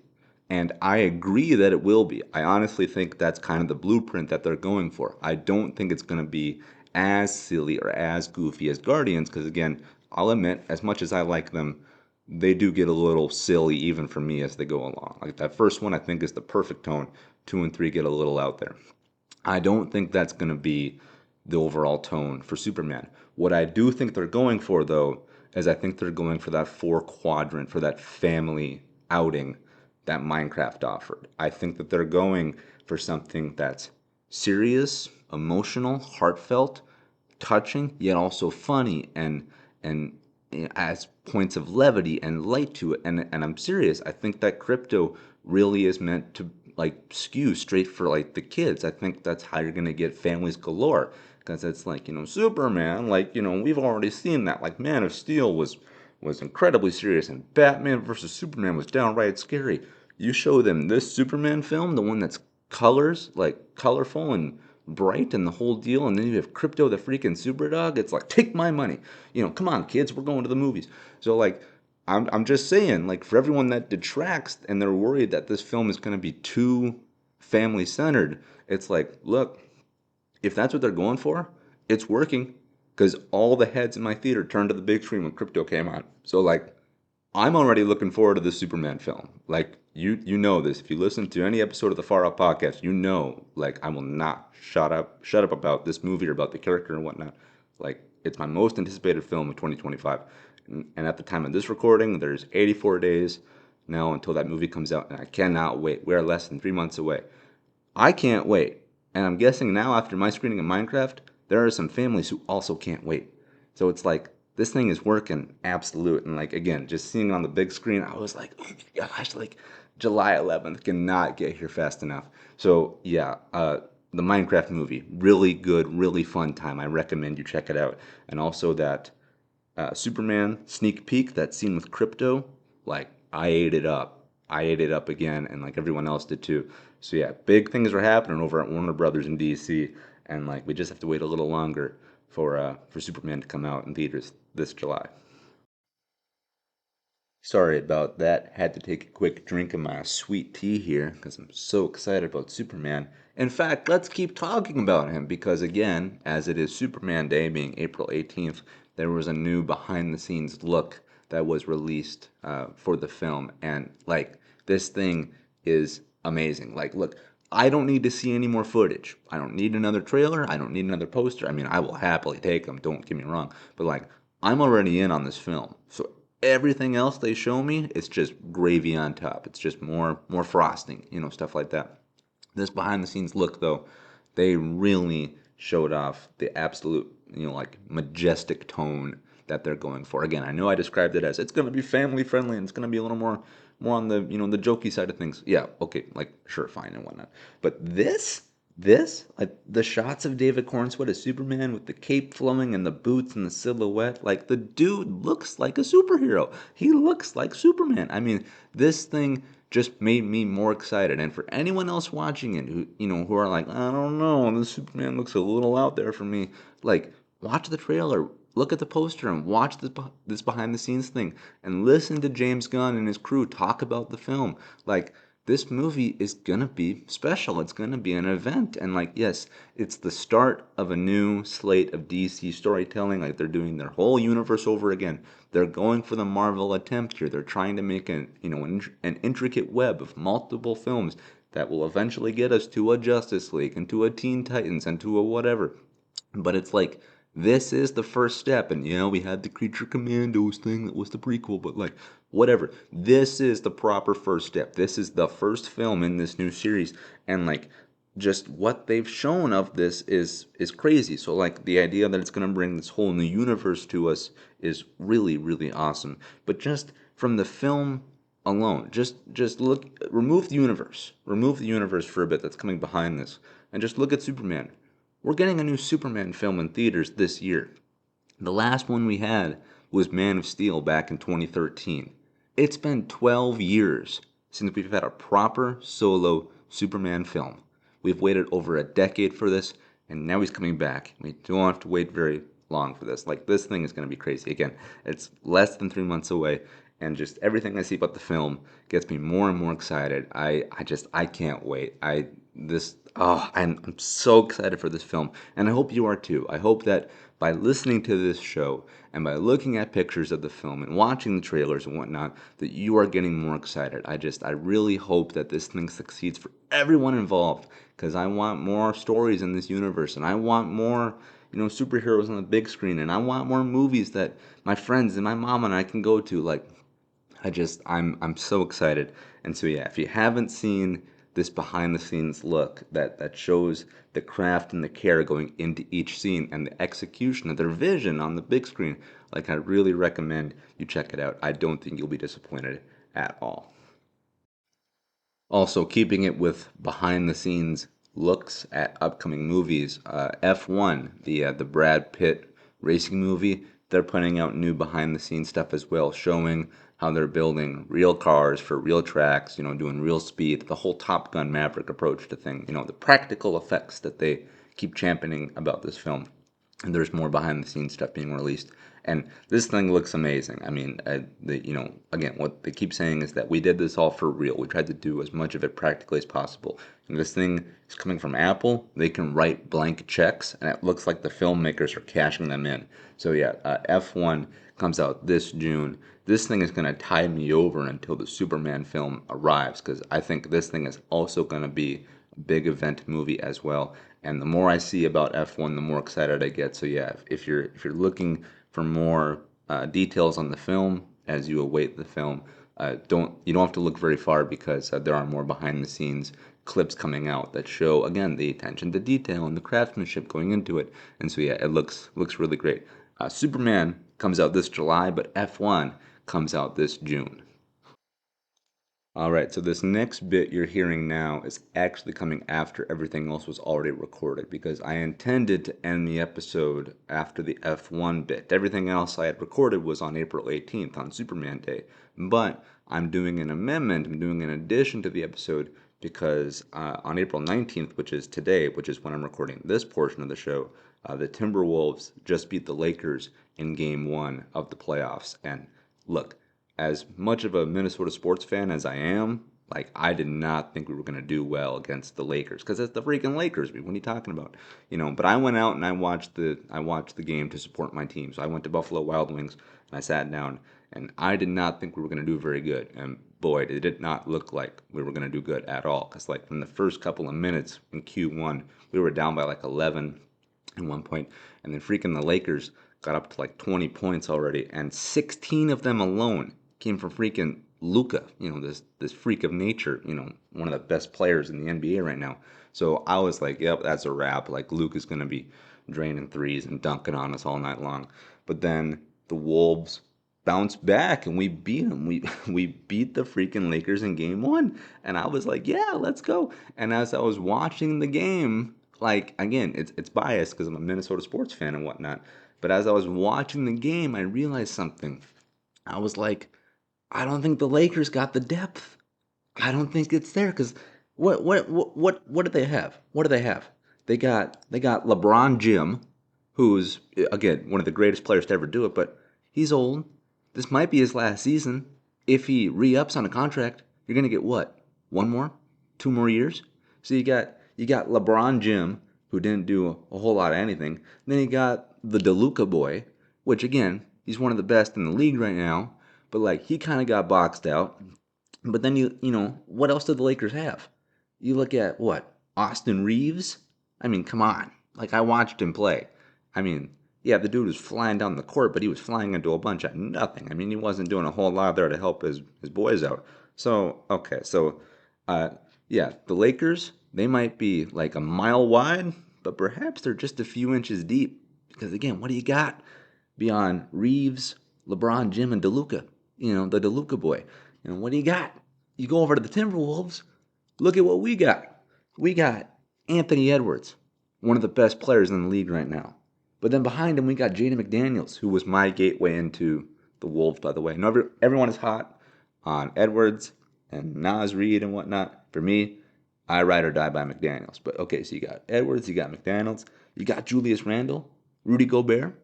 And I agree that it will be. I honestly think that's kind of the blueprint that they're going for. I don't think it's going to be as silly or as goofy as Guardians, because again, I'll admit, as much as I like them, they do get a little silly even for me as they go along. Like that first one, I think is the perfect tone. Two and three get a little out there. I don't think that's going to be the overall tone for Superman. What I do think they're going for, though, is I think they're going for that four quadrant, for that family outing that Minecraft offered. I think that they're going for something that's serious, emotional, heartfelt, touching, yet also funny and as points of levity and light to it. And I'm serious. I think that crypto really is meant to like skew straight for like the kids. I think that's how you're gonna get families galore. Because it's like, Superman, like, we've already seen that. Like Man of Steel was incredibly serious and Batman versus Superman was downright scary. You show them this Superman film, the one that's colors, like colorful and bright and the whole deal, and then you have Crypto the freaking Superdog. It's like, take my money. Come on, kids, we're going to the movies. So like I'm just saying, like for everyone that detracts and they're worried that this film is gonna be too family centered, it's like, look, if that's what they're going for, it's working. Because all the heads in my theater turned to the big screen when Crypto came on. So like I'm already looking forward to the Superman film. Like you know this. If you listen to any episode of the Far Out podcast, like I will not shut up about this movie or about the character and whatnot. Like it's my most anticipated film of 2025. And at the time of this recording, there's 84 days now until that movie comes out, and I cannot wait. We are less than 3 months away. I can't wait. And I'm guessing now after my screening of Minecraft, there are some families who also can't wait. So it's like this thing is working absolute. And like again, just seeing it on the big screen, I was like, oh my gosh, like July 11th cannot get here fast enough. So yeah, the Minecraft movie, really good, really fun time. I recommend you check it out. And also that Superman sneak peek, that scene with Crypto, like I ate it up. I ate it up again, and like everyone else did too. So yeah, big things are happening over at Warner Brothers in DC, and like we just have to wait a little longer for Superman to come out in theaters this July. Sorry about that. Had to take a quick drink of my sweet tea here because I'm so excited about Superman. In fact, let's keep talking about him because, again, as it is Superman Day being April 18th, there was a new behind the scenes look that was released for the film. And, like, this thing is amazing. Like, look, I don't need to see any more footage. I don't need another trailer. I don't need another poster. I mean, I will happily take them, don't get me wrong. But, like, I'm already in on this film. So everything else they show me, it's just gravy on top. It's just more frosting, stuff like that. This behind the scenes look though, they really showed off the absolute, like majestic tone that they're going for. Again, I know I described it as it's going to be family friendly and it's going to be a little more on the, the jokey side of things. Yeah, okay, like sure, fine and whatnot. But this, like the shots of David Cornsweet as Superman with the cape flowing and the boots and the silhouette, like the dude looks like a superhero. He looks like Superman. I mean, this thing just made me more excited. And for anyone else watching it who, who are like, I don't know, the Superman looks a little out there for me, like watch the trailer, look at the poster and watch this behind the scenes thing and listen to James Gunn and his crew talk about the film. Like this movie is gonna be special. It's gonna be an event. And like, yes, it's the start of a new slate of DC storytelling. Like they're doing their whole universe over again. They're going for the Marvel attempt here. They're trying to make an intricate web of multiple films that will eventually get us to a Justice League and to a Teen Titans and to a whatever. But it's like this is the first step, and we had the Creature Commandos thing that was the prequel, but like whatever. This is the proper first step. This is the first film in this new series, and like just what they've shown of this is crazy. So like the idea that it's gonna bring this whole new universe to us is really really awesome. But just from the film alone, just look, remove the universe for a bit that's coming behind this, and just look at Superman. We're getting a new Superman film in theaters this year. The last one we had was Man of Steel back in 2013. It's been 12 years since we've had a proper solo Superman film. We've waited over a decade for this, and now he's coming back. We don't have to wait very long for this. Like, this thing is going to be crazy. Again, it's less than 3 months away, and just everything I see about the film gets me more and more excited. I can't wait. I'm so excited for this film, and I hope you are too. I hope that by listening to this show and by looking at pictures of the film and watching the trailers and whatnot, that you are getting more excited. I really hope that this thing succeeds for everyone involved, because I want more stories in this universe, and I want more, superheroes on the big screen, and I want more movies that my friends and my mom and I can go to. Like, I'm so excited. And so yeah, if you haven't seen this behind the scenes look that shows the craft and the care going into each scene and the execution of their vision on the big screen, like I really recommend you check it out. I don't think you'll be disappointed at all. Also, keeping it with behind the scenes looks at upcoming movies, F1, the Brad Pitt racing movie, they're putting out new behind the scenes stuff as well, showing how they're building real cars for real tracks, doing real speed, the whole Top Gun Maverick approach to things, the practical effects that they keep championing about this film. And there's more behind the scenes stuff being released. And this thing looks amazing. I mean, again, what they keep saying is that we did this all for real. We tried to do as much of it practically as possible. And this thing is coming from Apple. They can write blank checks, and it looks like the filmmakers are cashing them in. So yeah, F1 comes out this June. This thing is going to tide me over until the Superman film arrives, because I think this thing is also going to be a big event movie as well. And the more I see about F1, the more excited I get. So yeah, if you're looking for more details on the film as you await the film, you don't have to look very far, because there are more behind the scenes clips coming out that show again the attention to detail and the craftsmanship going into it. And so yeah, it looks really great. Superman comes out this July, but F1 comes out this June. All right, so this next bit you're hearing now is actually coming after everything else was already recorded, because I intended to end the episode after the F1 bit. Everything else I had recorded was on April 18th, on Superman Day. But I'm doing an amendment, I'm doing an addition to the episode, because on April 19th, which is today, which is when I'm recording this portion of the show, the Timberwolves just beat the Lakers in game one of the playoffs. And look, as much of a Minnesota sports fan as I am, like I did not think we were going to do well against the Lakers because it's the freaking Lakers. What are you talking about? But I went out and I watched the game to support my team. So I went to Buffalo Wild Wings and I sat down and I did not think we were going to do very good. And boy, it did not look like we were going to do good at all. Because like from the first couple of minutes in Q1, we were down by like 11 at one point, and then freaking the Lakers got up to like 20 points already, and 16 of them alone came from freaking Luka. This freak of nature. One of the best players in the NBA right now. So I was like, yep, that's a wrap. Like Luka's gonna be draining threes and dunking on us all night long. But then the Wolves bounced back and we beat them. We beat the freaking Lakers in game one. And I was like, yeah, let's go. And as I was watching the game, like again, it's biased because I'm a Minnesota sports fan and whatnot. But as I was watching the game, I realized something. I was like, I don't think the Lakers got the depth. I don't think it's there because what do they have? What do they have? They got LeBron Jim, who's again one of the greatest players to ever do it, but he's old. This might be his last season. If he re-ups on a contract, you're gonna get what? One more? 2 more years? So you got LeBron Jim, who didn't do a whole lot of anything. Then you got the DeLuca boy, which again, he's one of the best in the league right now, but like he kind of got boxed out. But then what else did the Lakers have? You look at what? Austin Reeves? I mean, come on. Like I watched him play. I mean, yeah, the dude was flying down the court, but he was flying into a bunch of nothing. I mean, he wasn't doing a whole lot there to help his boys out. So, okay, so uh yeah, the Lakers, they might be like a mile wide, but perhaps they're just a few inches deep. Because again, what do you got beyond Reeves, LeBron, Jim, and DeLuca? The DeLuca boy. What do you got? You go over to the Timberwolves, look at what we got. We got Anthony Edwards, one of the best players in the league right now. But then behind him, we got Jaden McDaniels, who was my gateway into the Wolves, by the way. No, everyone is hot on Edwards and Nas Reed and whatnot. For me, I ride or die by McDaniels. But okay, so you got Edwards, you got McDaniels, you got Julius Randle, Rudy Gobert.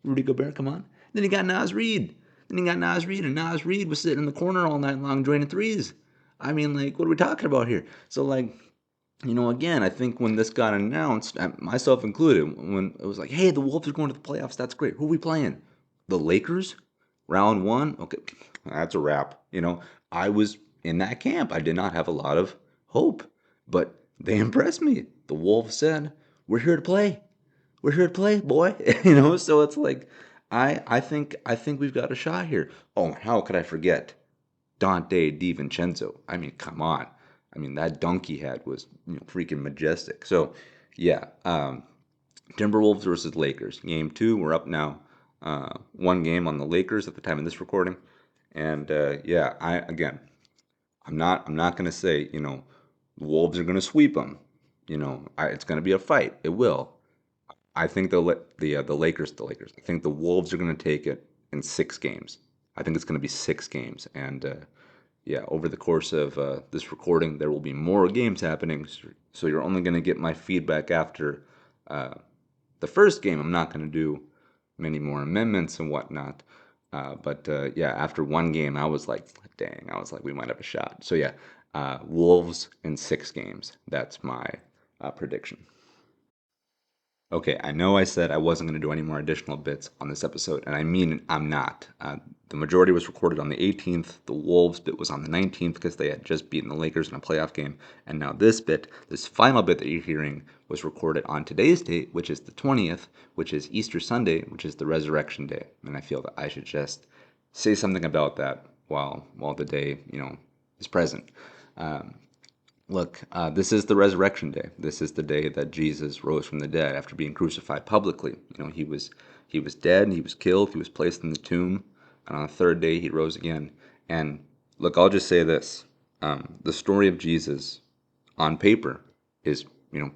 Rudy Gobert, come on. Then you got Nas Reed. And Nas Reed was sitting in the corner all night long draining threes. I mean, like, what are we talking about here? So, like, again, I think when this got announced, myself included, when it was like, hey, the Wolves are going to the playoffs, that's great. Who are we playing? The Lakers? Round one? Okay, that's a wrap. I was in that camp. I did not have a lot of hope, but they impressed me. The Wolves said, we're here to play. We're here to play, boy. So it's like I think we've got a shot here. Oh, how could I forget Dante DiVincenzo? I mean, come on. I mean, that dunk he had was freaking majestic. So, yeah, Timberwolves versus Lakers. Game two, we're up now. One game on the Lakers at the time of this recording, and yeah, I'm not gonna say the Wolves are gonna sweep them. It's gonna be a fight. It will. I think the Lakers. I think the Wolves are going to take it in 6 games. I think it's going to be 6 games, and yeah, over the course of this recording, there will be more games happening. So you're only going to get my feedback after uh, the first game. I'm not going to do many more amendments and whatnot. But yeah, after one game, I was like, dang, I was like, we might have a shot. So yeah, Wolves in 6 games. That's my prediction. Okay, I know I said I wasn't going to do any more additional bits on this episode, and I mean I'm not. The majority was recorded on the 18th. The Wolves bit was on the 19th because they had just beaten the Lakers in a playoff game. And now this final bit that you're hearing, was recorded on today's date, which is the 20th, which is Easter Sunday, which is the Resurrection Day. And I feel that I should just say something about that while the day, is present. Um, Look, this is the resurrection day. This is the day that Jesus rose from the dead after being crucified publicly. He was dead, he was killed, he was placed in the tomb, and on the third day he rose again. And look, I'll just say this: the story of Jesus, on paper, is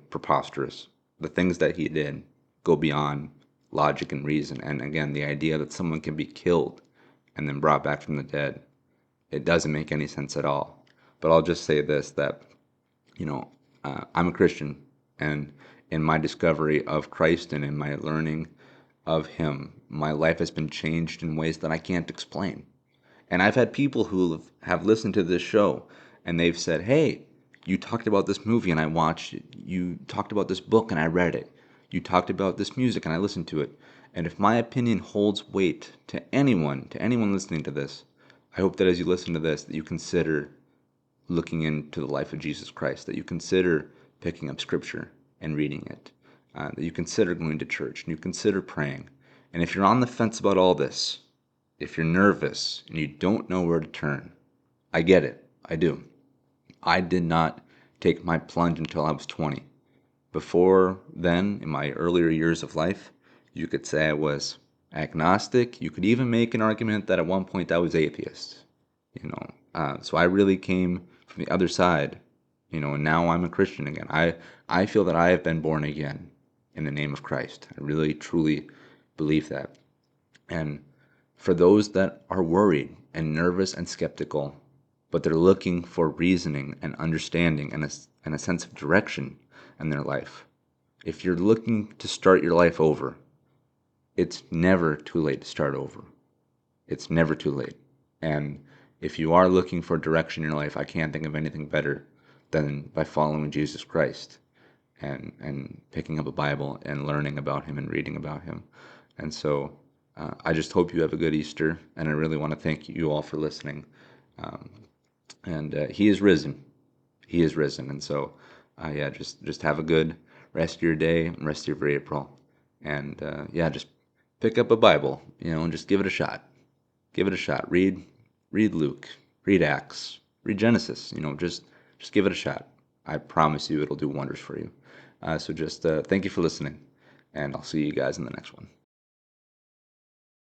preposterous. The things that he did go beyond logic and reason. And again, the idea that someone can be killed and then brought back from the dead, it doesn't make any sense at all. But I'll just say this: that I'm a Christian, and in my discovery of Christ and in my learning of Him, my life has been changed in ways that I can't explain. And I've had people who have listened to this show and they've said, "Hey, you talked about this movie and I watched it. You talked about this book and I read it. You talked about this music and I listened to it." And if my opinion holds weight to anyone listening to this, I hope that as you listen to this, that you consider looking into the life of Jesus Christ, that you consider picking up Scripture and reading it, that you consider going to church and you consider praying. And if you're on the fence about all this, if you're nervous and you don't know where to turn, I get it. I do. I did not take my plunge until I was 20. Before then, in my earlier years of life, you could say I was agnostic. You could even make an argument that at one point I was atheist. So I really came from the other side, and now I'm a Christian again. I feel that I have been born again in the name of Christ. I really, truly believe that. And for those that are worried and nervous and skeptical, but they're looking for reasoning and understanding and a sense of direction in their life, if you're looking to start your life over, it's never too late to start over. It's never too late. And if you are looking for direction in your life, I can't think of anything better than by following Jesus Christ and picking up a Bible and learning about him and reading about him. And so I just hope you have a good Easter, and I really want to thank you all for listening. Um, and he is risen. He is risen. And so, yeah, just have a good rest of your day, rest of your April. And yeah, just pick up a Bible, and just give it a shot. Give it a shot. Read Luke, read Acts, read Genesis. Just give it a shot. I promise you it'll do wonders for you. So just thank you for listening, and I'll see you guys in the next one.